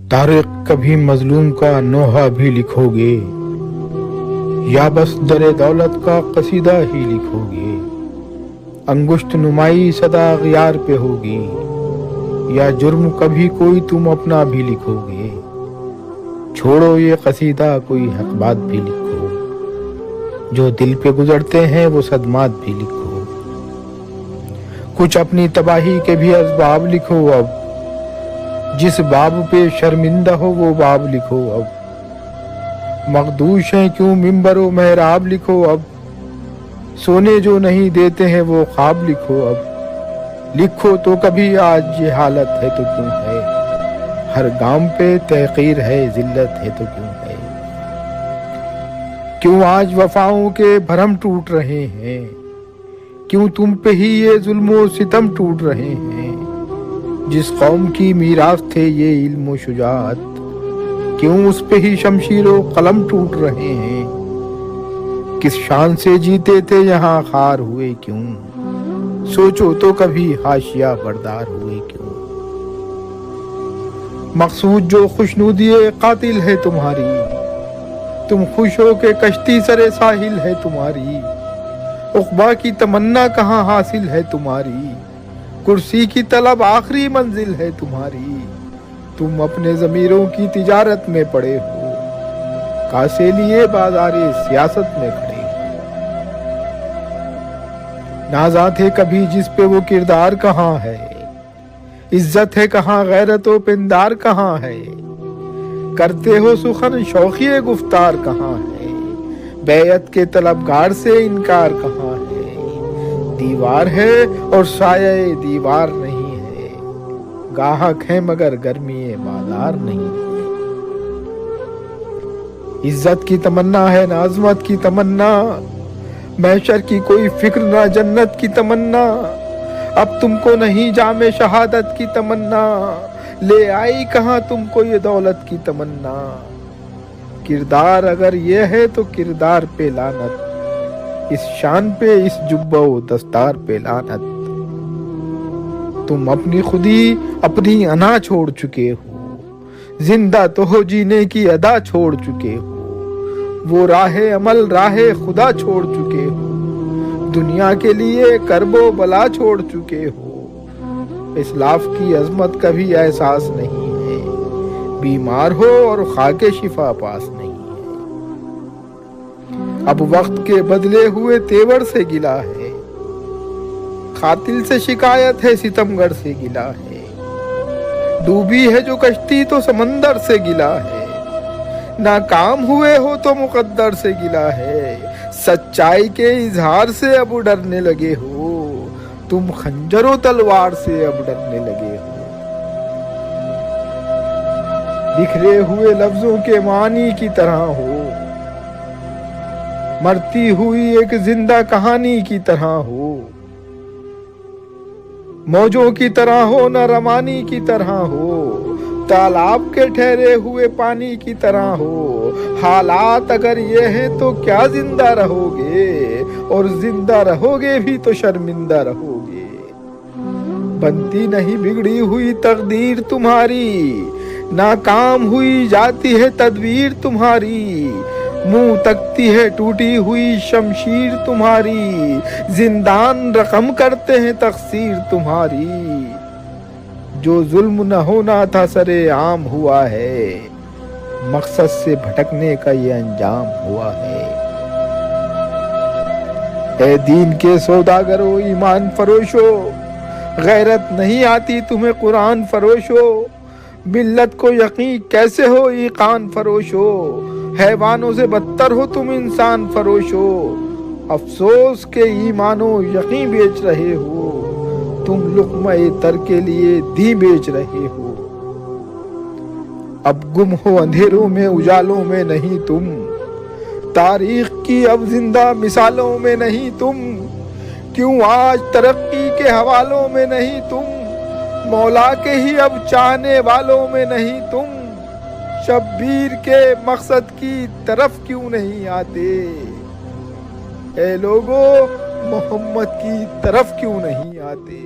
तारिक कभी मजलूम का नोहा भी लिखोगे या बस दरे दौलत का कसीदा ही लिखोगे। अंगुश्त नुमाई सदा गियार पे होगी या जुर्म कभी कोई तुम अपना भी लिखोगे। छोड़ो ये कसीदा कोई हक बात भी लिखो, जो दिल पे गुजरते हैं वो सदमात भी लिखो। कुछ अपनी तबाही के भी असबाब लिखो अब, जिस बाब पे शर्मिंदा हो वो बाब लिखो अब। मखदूश हैं क्यों मिंबरो महराब लिखो अब, सोने जो नहीं देते हैं वो ख्वाब लिखो अब। लिखो तो कभी आज ये हालत है तो क्यों है, हर गाम पे तहकीर है जिल्लत है तो क्यों है। क्यों आज वफाओं के भरम टूट रहे हैं, क्यों तुम पे ही ये जुल्मो सितम टूट रहे हैं। जिस कौम की मीरास थे ये इल्म शुजात, क्यों उस पे ही शमशीरो कलम टूट रहे हैं। किस शान से जीते थे यहाँ खार हुए क्यों, सोचो तो कभी हाशिया बरदार हुए क्यों। मकसूद जो खुशनुदिए कातिल है तुम्हारी, तुम खुश हो के कश्ती सरे साहिल है तुम्हारी। उक़बा की तमन्ना कहाँ हासिल है तुम्हारी, कुर्सी की तलब आखिरी मंजिल है तुम्हारी। तुम अपने ज़मीरों की तिजारत में पड़े हो, कासे लिए बाज़ारे सियासत में खड़े हो। नाज़ा थे कभी जिस पे वो किरदार कहाँ है, इज्जत है कहाँ गैरतो पिंदार कहाँ है। करते हो सुखन शौक़िए गुफ्तार कहाँ है, बैयत के तलबगार से इनकार कहाँ है। दीवार है और साये दीवार नहीं है, गाहक है मगर गर्मी बाजार नहीं है। इज्जत की तमन्ना है ना अज़मत की तमन्ना, महशर की कोई फिक्र ना जन्नत की तमन्ना। अब तुमको नहीं जामे शहादत की तमन्ना, ले आई कहाँ तुमको ये दौलत की तमन्ना। किरदार अगर ये है तो किरदार पे लानत, इस शान पे इस जुब्बो दस्तार पे लानत। तुम अपनी खुदी अपनी अना छोड़ चुके हो, जिंदा तो हो जीने की अदा छोड़ चुके हो। वो राहे अमल राहे खुदा छोड़ चुके हो, दुनिया के लिए करबो बला छोड़ चुके हो। इस्लाफ की अजमत कभी एहसास नहीं है, बीमार हो और खाके शिफा पास नहीं है। अब वक्त के बदले हुए तेवर से गिला है, कातिल से शिकायत है सितमगर से गिला है। डूबी है जो कश्ती तो समंदर से गिला है, नाकाम हुए हो तो मुकद्दर से गिला है। सच्चाई के इजहार से अब डरने लगे हो, तुम खंजरों तलवार से अब डरने लगे हो। बिखरे हुए लफ्जों के मानी की तरह हो, मरती हुई एक जिंदा कहानी की तरह हो। मौजों की तरह हो न रमानी की तरह हो, तालाब के ठहरे हुए पानी की तरह हो। हालात अगर ये हैं तो क्या जिंदा रहोगे, और जिंदा रहोगे भी तो शर्मिंदा रहोगे। बनती नहीं बिगड़ी हुई तकदीर तुम्हारी, नाकाम हुई जाती है तदबीर तुम्हारी। मुंह तकती है टूटी हुई शमशीर तुम्हारी, जिंदान रकम करते हैं तकसीर तुम्हारी। जो जुल्म न होना था सरे आम हुआ है, मकसद से भटकने का ये अंजाम हुआ है। ए दीन के सौदागरो ईमान फरोशो, गैरत नहीं आती तुम्हें कुरान फरोशो। मिल्लत को यकीन कैसे हो ईकान फरोशो, हैवानों से बदतर हो तुम इंसान फरोशो। अफसोस के ईमानो यकीन बेच रहे हो, तुम लुक़्मा-ए तर के लिए दी बेच रहे हो। अब गुम हो अंधेरों में उजालों में नहीं तुम, तारीख की अब जिंदा मिसालों में नहीं तुम। क्यों आज तरक्की के हवालों में नहीं तुम, मौला के ही अब चाहने वालों में नहीं तुम। शब्बीर के मकसद की तरफ क्यों नहीं आते, ए लोगो मोहम्मद की तरफ क्यों नहीं आते।